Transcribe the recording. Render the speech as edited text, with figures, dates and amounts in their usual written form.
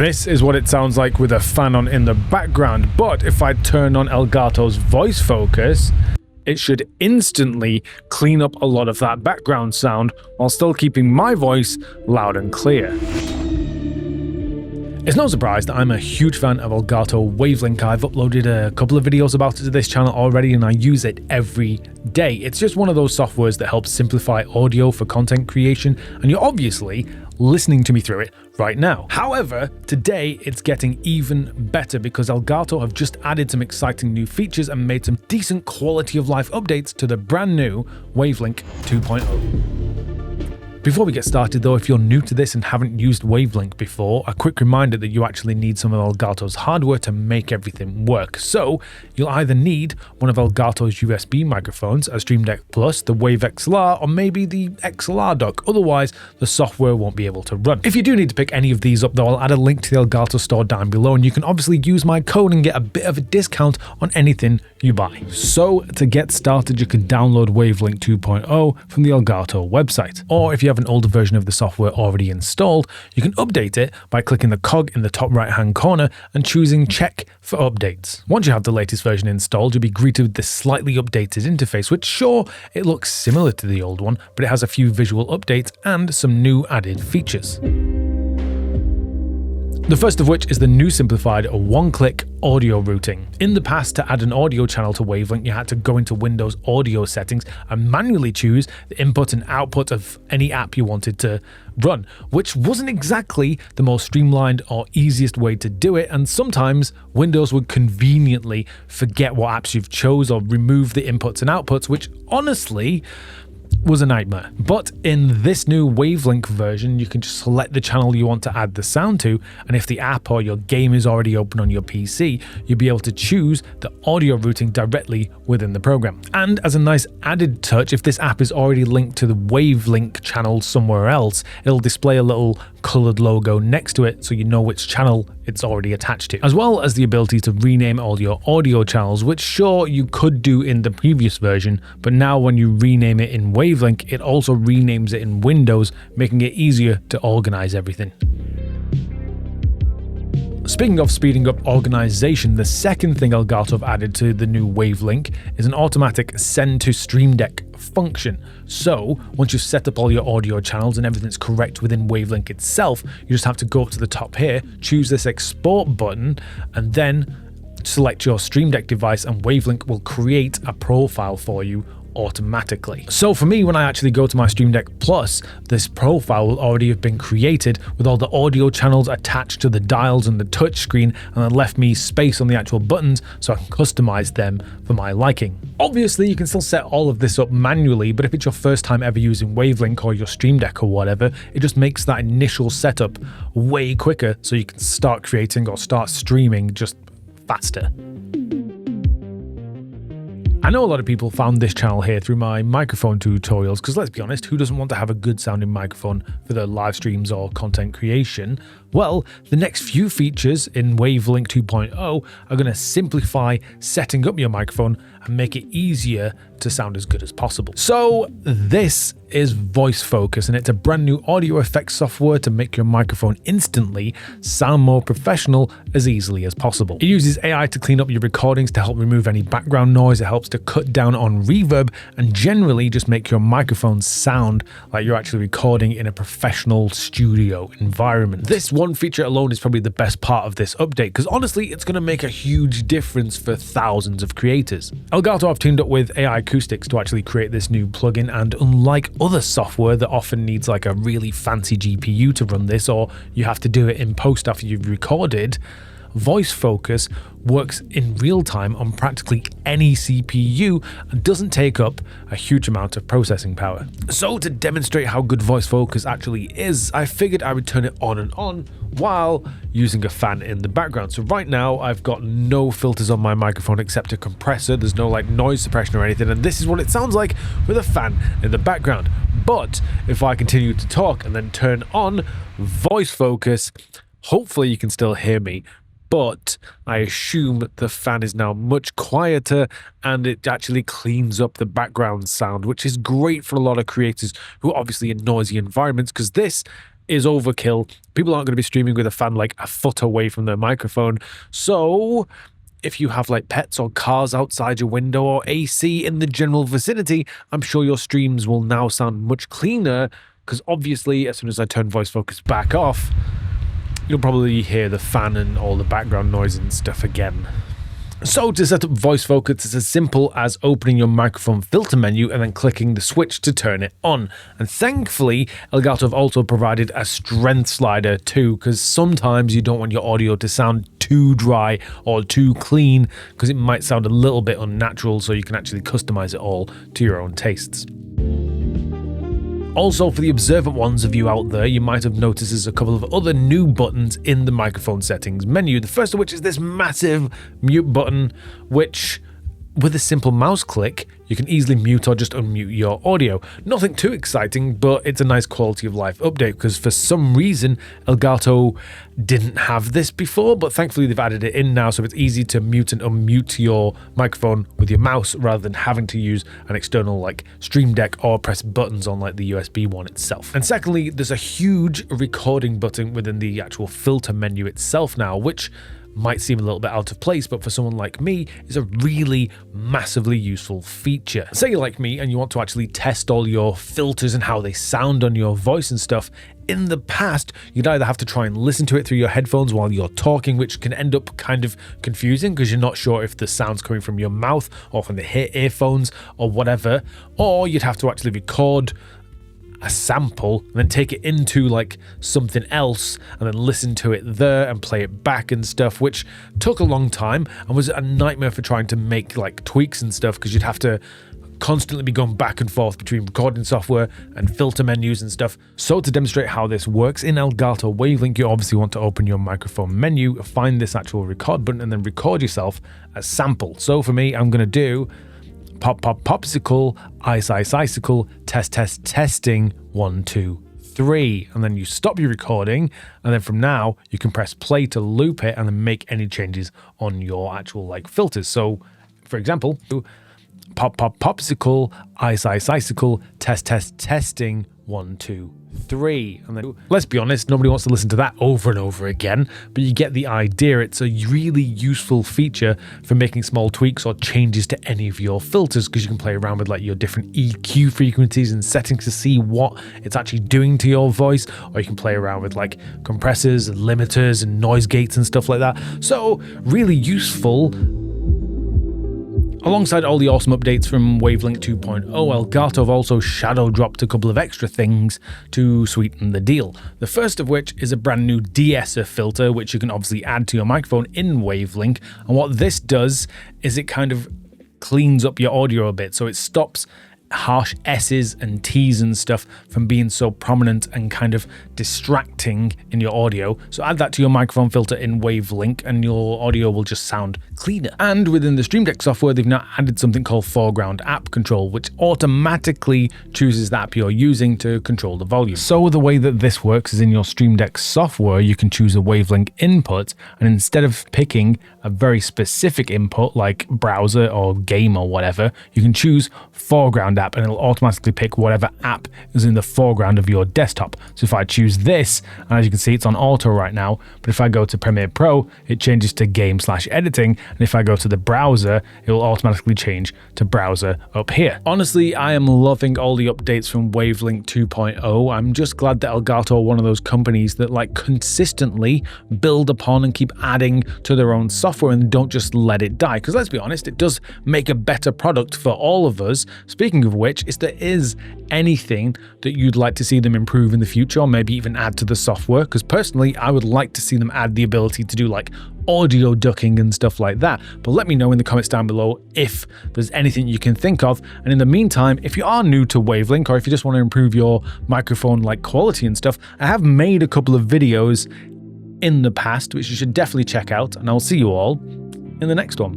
This is what it sounds like with a fan on in the background, but if I turn on Elgato's voice focus, it should instantly clean up a lot of that background sound while still keeping my voice loud and clear. It's no surprise that I'm a huge fan of Elgato Wave Link. I've uploaded a couple of videos about it to this channel already and I use it every day. It's just one of those softwares that helps simplify audio for content creation, and you're obviously listening to me through it right now. However, today it's getting even better because Elgato have just added some exciting new features and made some decent quality of life updates to the brand new Wavelink 2.0. Before we get started though, if you're new to this and haven't used Wavelink before, a quick reminder that you actually need some of Elgato's hardware to make everything work. So you'll either need one of Elgato's USB microphones, a Stream Deck Plus, the Wave XLR, or maybe the XLR dock. Otherwise, the software won't be able to run. If you do need to pick any of these up though, I'll add a link to the Elgato store down below, and you can obviously use my code and get a bit of a discount on anything you buy. So to get started, you can download Wavelink 2.0 from the Elgato website. Or if you have an older version of the software already installed, you can update it by clicking the cog in the top right hand corner and choosing check for updates. Once you have the latest version installed, you'll be greeted with this slightly updated interface, which sure, it looks similar to the old one, but it has a few visual updates and some new added features. The first of which is the new simplified one-click audio routing. In the past, to add an audio channel to Wavelink, you had to go into Windows audio settings and manually choose the input and output of any app you wanted to run, which wasn't exactly the most streamlined or easiest way to do it, and sometimes Windows would conveniently forget what apps you've chose or remove the inputs and outputs, which honestly was a nightmare. But in this new Wavelink version, you can just select the channel you want to add the sound to, and if the app or your game is already open on your PC, you'll be able to choose the audio routing directly within the program. And as a nice added touch, if this app is already linked to the Wavelink channel somewhere else, it'll display a little colored logo next to it so you know which channel it's already attached to, as well as the ability to rename all your audio channels, which sure you could do in the previous version, but now when you rename it in Wavelink, it also renames it in Windows, making it easier to organize everything. Speaking of speeding up organization, the second thing Elgato have added to the new Wavelink is an automatic send to Stream Deck function. So once you've set up all your audio channels and everything's correct within Wavelink itself, you just have to go up to the top here, choose this export button, and then select your Stream Deck device, and Wavelink will create a profile for you automatically. So for me, when I actually go to my Stream Deck Plus, this profile will already have been created with all the audio channels attached to the dials and the touch screen, and it left me space on the actual buttons so I can customize them for my liking. Obviously, you can still set all of this up manually, but if it's your first time ever using Wavelink or your Stream Deck or whatever, it just makes that initial setup way quicker so you can start creating or start streaming just faster. I know a lot of people found this channel here through my microphone tutorials, because let's be honest, who doesn't want to have a good sounding microphone for their live streams or content creation? Well, the next few features in Wavelink 2.0 are going to simplify setting up your microphone and make it easier to sound as good as possible. So this is Voice Focus, and it's a brand new audio effects software to make your microphone instantly sound more professional as easily as possible. It uses AI to clean up your recordings to help remove any background noise. It helps to cut down on reverb and generally just make your microphone sound like you're actually recording in a professional studio environment. This one feature alone is probably the best part of this update, because honestly, it's going to make a huge difference for thousands of creators. Elgato have teamed up with AI Acoustics to actually create this new plugin, and unlike other software that often needs like a really fancy GPU to run this, or you have to do it in post after you've recorded, Voice Focus works in real time on practically any CPU and doesn't take up a huge amount of processing power. So to demonstrate how good Voice Focus actually is, I figured I would turn it on and on while using a fan in the background. So right now I've got no filters on my microphone except a compressor. There's no like noise suppression or anything, and this is what it sounds like with a fan in the background. But if I continue to talk and then turn on Voice Focus, hopefully you can still hear me, but I assume the fan is now much quieter and it actually cleans up the background sound, which is great for a lot of creators who are obviously in noisy environments, because this is overkill. People aren't going to be streaming with a fan like a foot away from their microphone. So if you have like pets or cars outside your window or AC in the general vicinity, I'm sure your streams will now sound much cleaner, because obviously as soon as I turn voice focus back off, you'll probably hear the fan and all the background noise and stuff again. So to set up voice focus, it's as simple as opening your microphone filter menu and then clicking the switch to turn it on. And thankfully, Elgato have also provided a strength slider too, because sometimes you don't want your audio to sound too dry or too clean, because it might sound a little bit unnatural, so you can actually customize it all to your own tastes. Also, for the observant ones of you out there, you might have noticed there's a couple of other new buttons in the microphone settings menu. The first of which is this massive mute button, which with a simple mouse click, you can easily mute or just unmute your audio. Nothing too exciting, but it's a nice quality of life update, because for some reason, Elgato didn't have this before, but thankfully they've added it in now, so it's easy to mute and unmute your microphone with your mouse rather than having to use an external like Stream Deck or press buttons on like the USB one itself. And secondly, there's a huge recording button within the actual filter menu itself now, which might seem a little bit out of place, but for someone like me, is a really massively useful feature. Say you're like me and you want to actually test all your filters and how they sound on your voice and stuff. In the past, you'd either have to try and listen to it through your headphones while you're talking, which can end up kind of confusing because you're not sure if the sound's coming from your mouth or from the earphones or whatever, or you'd have to actually record a sample and then take it into like something else and then listen to it there and play it back and stuff, which took a long time and was a nightmare for trying to make like tweaks and stuff, because you'd have to constantly be going back and forth between recording software and filter menus and stuff. So to demonstrate how this works in Elgato Wave Link, you obviously want to open your microphone menu, find this actual record button, and then record yourself a sample. So for me, I'm going to do pop pop popsicle, ice ice icicle, test test testing, 1 2 3, and then you stop your recording, and then from now you can press play to loop it and then make any changes on your actual like filters. So for example, pop pop popsicle, ice ice icicle, test test testing, 1 2 3, and then let's be honest, nobody wants to listen to that over and over again, but you get the idea. It's a really useful feature for making small tweaks or changes to any of your filters, because you can play around with like your different EQ frequencies and settings to see what it's actually doing to your voice, or you can play around with like compressors and limiters and noise gates and stuff like that. So really useful. Alongside all the awesome updates from Wavelink 2.0, Elgato have also shadow dropped a couple of extra things to sweeten the deal. The first of which is a brand new de-esser filter, which you can obviously add to your microphone in Wavelink. And what this does is it kind of cleans up your audio a bit, so it stops harsh S's and T's and stuff from being so prominent and kind of distracting in your audio. So add that to your microphone filter in Wavelink and your audio will just sound cleaner. And within the Stream Deck software, they've now added something called foreground app control, which automatically chooses the app you're using to control the volume. So the way that this works is in your Stream Deck software, you can choose a Wavelink input, and instead of picking a very specific input like browser or game or whatever, you can choose foreground app and it'll automatically pick whatever app is in the foreground of your desktop. So if I choose this, and as you can see it's on auto right now, but if I go to Premiere Pro, it changes to game/editing, and if I go to the browser, it will automatically change to browser up here. Honestly, I am loving all the updates from Wavelink 2.0. I'm just glad that Elgato are one of those companies that like consistently build upon and keep adding to their own software and don't just let it die, because let's be honest, it does make a better product for all of us. Speaking of which, if there is anything that you'd like to see them improve in the future, or maybe even add to the software, because personally I would like to see them add the ability to do like audio ducking and stuff like that, but let me know in the comments down below if there's anything you can think of. And in the meantime, if you are new to Wavelink, or if you just want to improve your microphone like quality and stuff, I have made a couple of videos in the past which you should definitely check out, and I'll see you all in the next one.